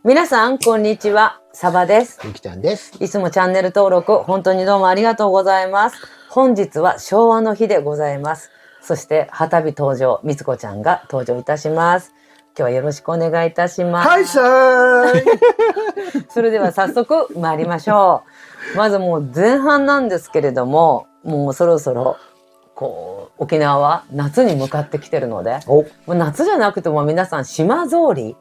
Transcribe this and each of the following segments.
皆さんこんにちは、サバです。ゆきちゃんです。いつもチャンネル登録本当にどうもありがとうございます。本日は昭和の日でございます。そして旗日登場、みつこちゃんが登場いたします。今日はよろしくお願いいたします。はいさーい。それでは早速参りましょう。まずもう前半なんですけれども、もうそろそろこう沖縄は夏に向かってきてるので、もう夏じゃなくても皆さん島草履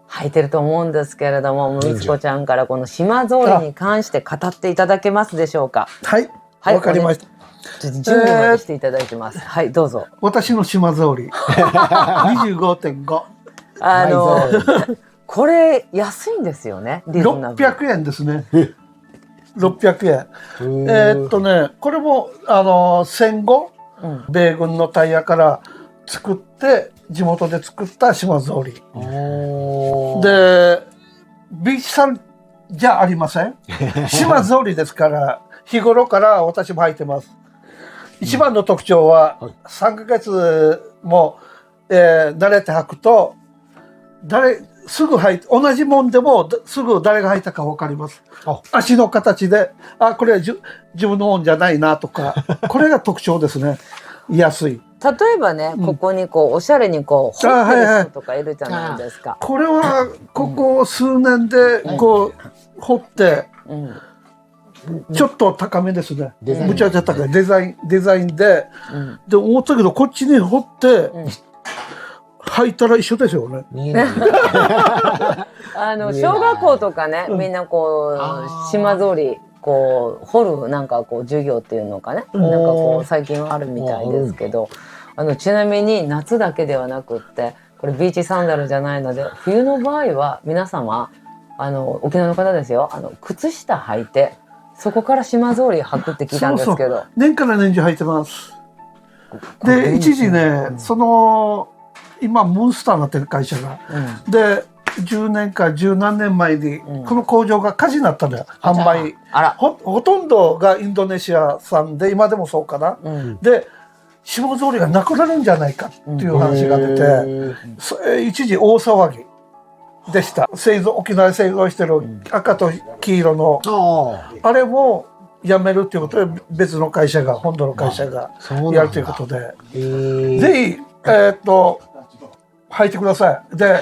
履いてると思うんですけれども、みつこちゃんからこの島草履に関して語っていただけますでしょうか。はいはい、わかりました。ちょっと準備までしていただいてます。はい、どうぞ。私の島草履25.5。これ安いんですよね。リーズナブル。600円ですね。600円。これも戦後、米軍のタイヤから作って地元で作った島草履。で、ビーチさんじゃありません。島草履ですから日頃から私も履いてます。一番の特徴は3ヶ月も、慣れて履くとすぐ履いて同じもんでもすぐ誰が履いたか分かります。足の形でこれは自分のもんじゃないなとかこれが特徴ですね。安い。例えばね、ここにこうおしゃれにこう彫ってる人とかいるじゃないですか。これはここ数年でこう彫って、ちょっと高めですね。むちゃくちゃ高いデザインで、で思ったけどこっちに彫って、履いたら一緒ですよね。小学校とかね、みんなこう島草履こう彫るなんかこう授業っていうのかね、なんかこう最近はあるみたいですけど、ちなみに夏だけではなくってこれビーチサンダルじゃないので、冬の場合は皆様沖縄の方ですよ、靴下履いてそこから島草履履くって聞いたんですけど。そう年から年中履いてます。で一時ね、今モンスターになってる会社が、で10年か十何年前にこの工場が火事になったんだよ。販売 ほとんどがインドネシア産で、今でもそうかな。で島草履がなくなるんじゃないかっていう話が出て、一時大騒ぎでした。沖縄で製造してる赤と黄色のあれもやめるっていうことで、別の会社が本土の会社がやるということで、ぜひ履いてください。で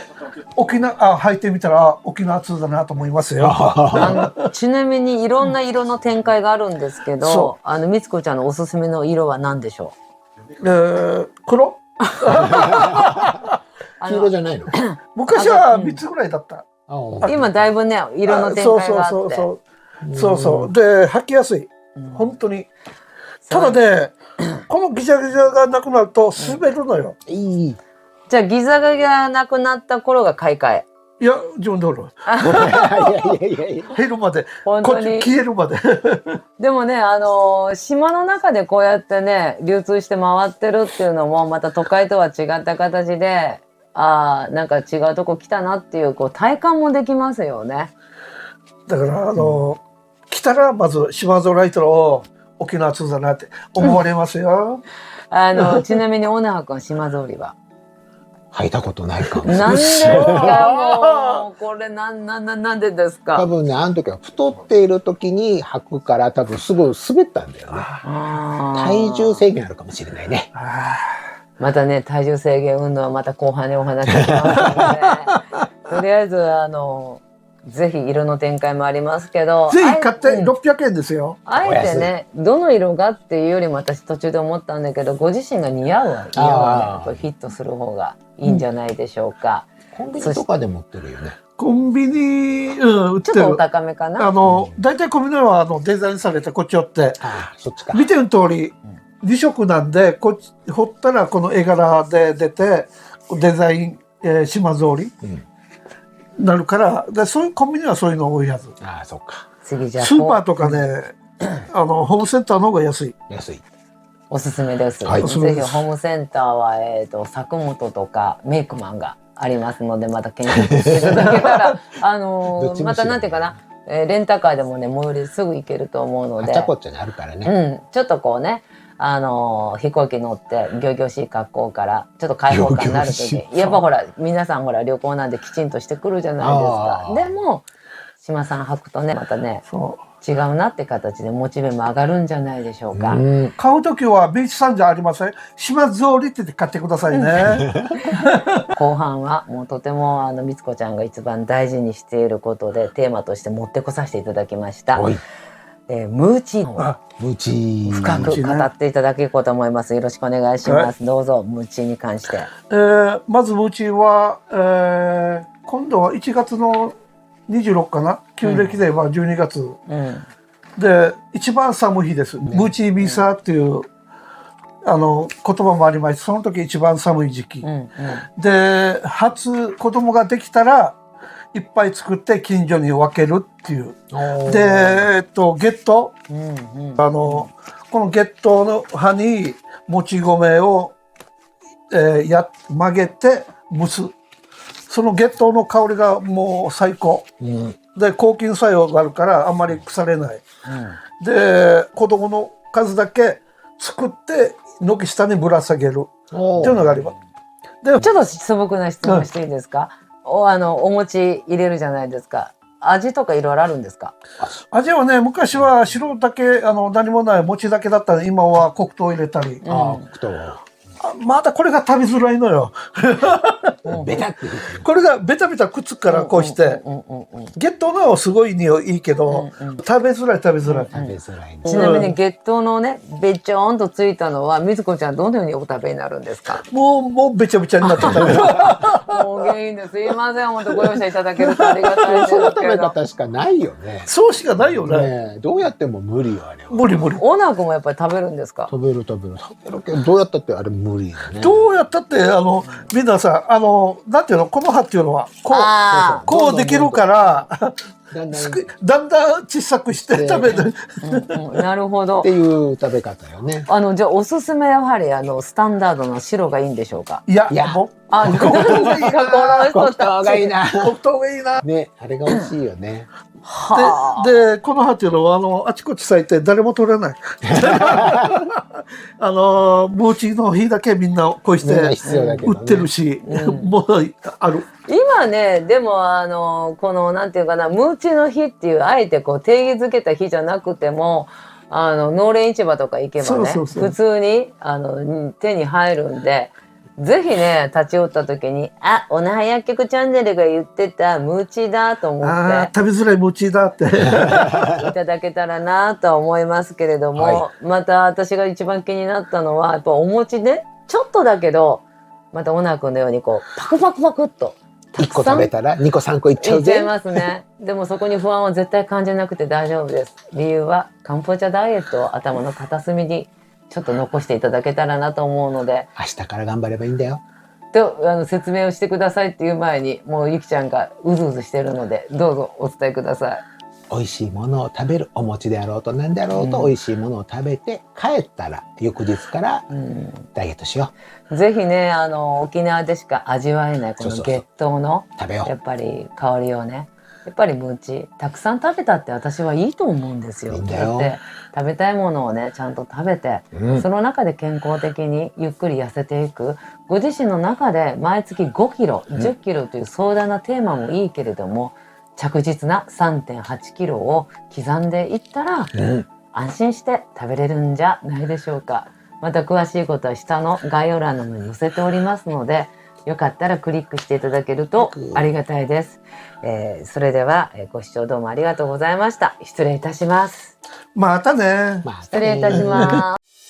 履いてみたら沖縄通だなと思いますよ。ちなみにいろんな色の展開があるんですけど、みつこちゃんのおすすめの色は何でしょう。黒黄色じゃないの。昔は3つぐらいだった。今だいぶね色の展開があって、そうで履きやすい本当に。ただね、このギザギザがなくなると滑るのよ。じゃあギザがなくなった頃が買い替え。いや自分で折る。減るまで、こっち消えるまで。でもね、島の中でこうやってね流通して回ってるっていうのもまた都会とは違った形で、なんか違うとこ来たなっていう体感もできますよね。だから来たらまず島津ライトの沖縄通だなって思われますよ。ちなみにオナハ君島草履は履いたことないかも。なんでですか。もうこれなんでですか。多分ね、あの時は太っている時に履くから多分すぐ滑ったんだよね。体重制限あるかもしれないね。またね、体重制限運動はまた後半にお話ししますので、とりあえずぜひ色の展開もありますけど、ぜひ買って600円ですよ。あえてね、どの色がっていうよりも私途中で思ったんだけど、ご自身が似合うね、フィットする方がいいんじゃないでしょうか。コンビニとかでも売ってるよね。コンビニ売ってる。ちょっとお高めかな。大体コンビニはデザインされてこっち寄ってそっちか。見てる通り2色なんで、こっち彫ったらこの絵柄で出てデザイン島草履なるから、でそういうコンビニはそういうの多いはず。そっか。次じゃあスーパーとかね、ホームセンターの方が安い。おすすめです。ぜひホームセンターは作本とかメイクマンがありますので、また検索していただけたらまたなんていうかな、レンタカーでもね最寄りすぐ行けると思うので、あちゃこっちゃにあるからね。ちょっとこうね飛行機乗って仰々しい格好からちょっと開放感になる時やっぱほら皆さんほら旅行なんできちんとしてくるじゃないですか。でも島さん履くとねまたね違うなって形でモチベも上がるんじゃないでしょうか。買う時はビーチサンじゃありません。島ぞうりって言って買ってくださいね。後半はもうとてもみつこちゃんが一番大事にしていることでテーマとして持ってこさせていただきました。ムーチーを深く語っていただけるかと思います。よろしくお願いします。どうぞムーチーに関して。まずムーチーは、今度は1月の26かな、旧暦では12月、で一番寒い日です。ムーチービーサーっていう言葉もありまして、その時一番寒い時期、で初子供ができたらいっぱい作って近所に分けるっていう。でゲット、このゲットの葉にもち米を、曲げて蒸す。そのゲットの香りがもう最高、で抗菌作用があるからあんまり腐れない、で子供の数だけ作って軒下にぶら下げるっていうのがあります。でちょっと素朴な質問していいですか？お餅入れるじゃないですか。味とかいろいろあるんですか？味はね、昔は白だけ何もない餅だけだったので、今は黒糖入れたり。まだこれが食べづらいのよ。ベタってこれがベタベタくっつくからこうしてゲットのすごい匂いいいけど、食べづらい。ちなみにゲットのねべちょんとついたのはみずこちゃんどのようにお食べになるんですか？もうべちゃべちゃになってた。もう原因ですいません、本当ご容赦いただけるとありがたいですけど。その食べ方しかないよね。そうしかないよね。どうやっても無理よあれは。無理。オナー君もやっぱり食べるんですか？食べるけどどうやったってあれ無理よね。どうやったってみんなさなんていうの、この葉っていうのはこうできるからだんだん小さくして食べる。なるほど。っていう食べ方よね。じゃあおすすめやはりスタンダードの白がいいんでしょうか？いやもう黒糖がいいな。黒糖がいいな。ね、あれが美味しいよね。でこの葉っていうのはあちこち咲いて誰も取れない。ムーチーの日だけみんなこうして売ってるし、もうある。今ねでもこのなんていうかな、ムーチーの日っていうあえてこう定義づけた日じゃなくても農連市場とか行けばね普通に手に入るんで。ぜひね立ち寄った時におなは薬局チャンネルが言ってたムーチーだと思って食べづらいムーチーだっていただけたらなとは思いますけれども、また私が一番気になったのはやっぱお餅ねちょっとだけどまたオナー君のようにこうパクパクパクっと1個食べたら2個3個いっちゃうぜ。いっちゃいますね。でもそこに不安は絶対感じなくて大丈夫です。理由はカンポチャダイエットを頭の片隅にちょっと残していただけたらなと思うので、明日から頑張ればいいんだよと説明をしてくださいっていう前にもうゆきちゃんがうずうずしてるのでどうぞお伝えください。美味しいものを食べる、お餅であろうと何であろうと美味しいものを食べて帰ったら翌日からダイエットしよう。ぜひね沖縄でしか味わえないこの月桃の食べよう。やっぱり香りをねやっぱりムーチたくさん食べたって私はいいと思うんですよ。いいんだよ。だって食べたいものをねちゃんと食べて、その中で健康的にゆっくり痩せていく、ご自身の中で毎月5キロ10キロという壮大なテーマもいいけれども、着実な 3.8 キロを刻んでいったら、安心して食べれるんじゃないでしょうか。また詳しいことは下の概要欄の方に載せておりますのでよかったらクリックしていただけるとありがたいです。それではご視聴どうもありがとうございました。失礼いたします。またね。失礼いたします。